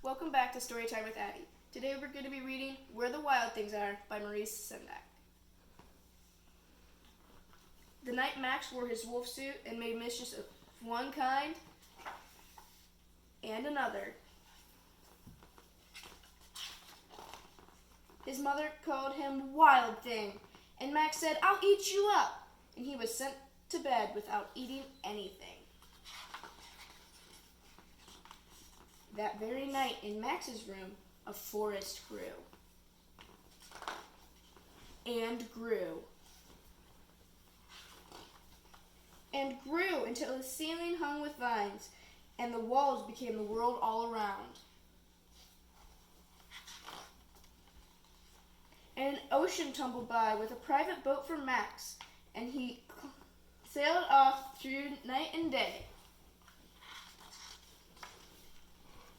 Welcome back to Storytime with Addy. Today we're going to be reading Where the Wild Things Are by Maurice Sendak. The night Max wore his wolf suit and made mischief of one kind and another, his mother called him Wild Thing, and Max said, "I'll eat you up," and he was sent to bed without eating anything. That very night in Max's room, a forest grew and grew and grew until the ceiling hung with vines and the walls became the world all around. And an ocean tumbled by with a private boat for Max, and he sailed off through night and day,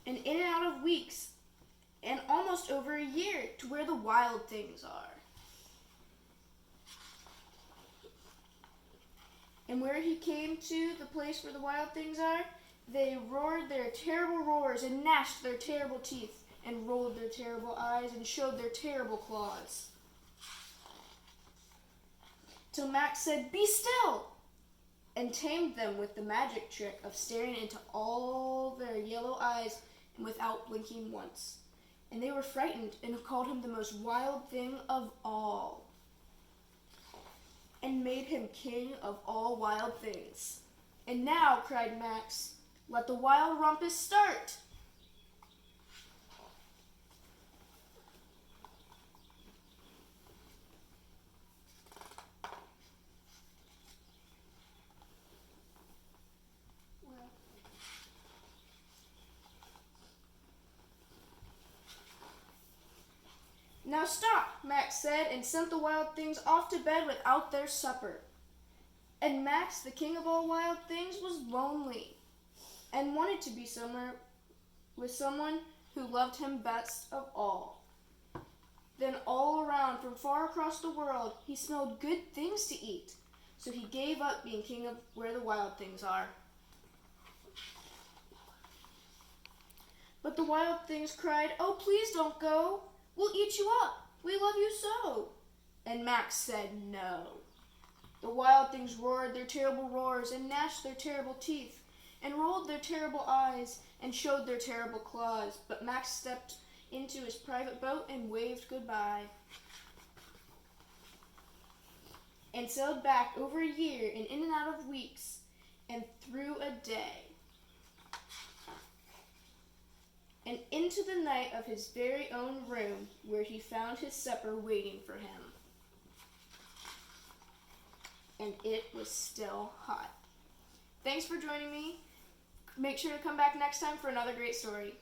and in and out of weeks, and almost over a year, to where the wild things are. And where he came to, the place where the wild things are, they roared their terrible roars and gnashed their terrible teeth and rolled their terrible eyes and showed their terrible claws. Till Max said, "Be still," and tamed them with the magic trick of staring into all their yellow eyes and without blinking once. And they were frightened and called him the most wild thing of all, and made him king of all wild things. "And now," cried Max, "let the wild rumpus start." "Now stop," Max said, and sent the wild things off to bed without their supper. And Max, the king of all wild things, was lonely and wanted to be somewhere with someone who loved him best of all. Then all around, from far across the world, he smelled good things to eat. So he gave up being king of where the wild things are. But the wild things cried, "Oh, please don't go. We'll eat you up. We love you so." And Max said no. The wild things roared their terrible roars and gnashed their terrible teeth and rolled their terrible eyes and showed their terrible claws. But Max stepped into his private boat and waved goodbye and sailed back over a year and in and out of weeks and through a day, and into the night of his very own room, where he found his supper waiting for him. And it was still hot. Thanks for joining me. Make sure to come back next time for another great story.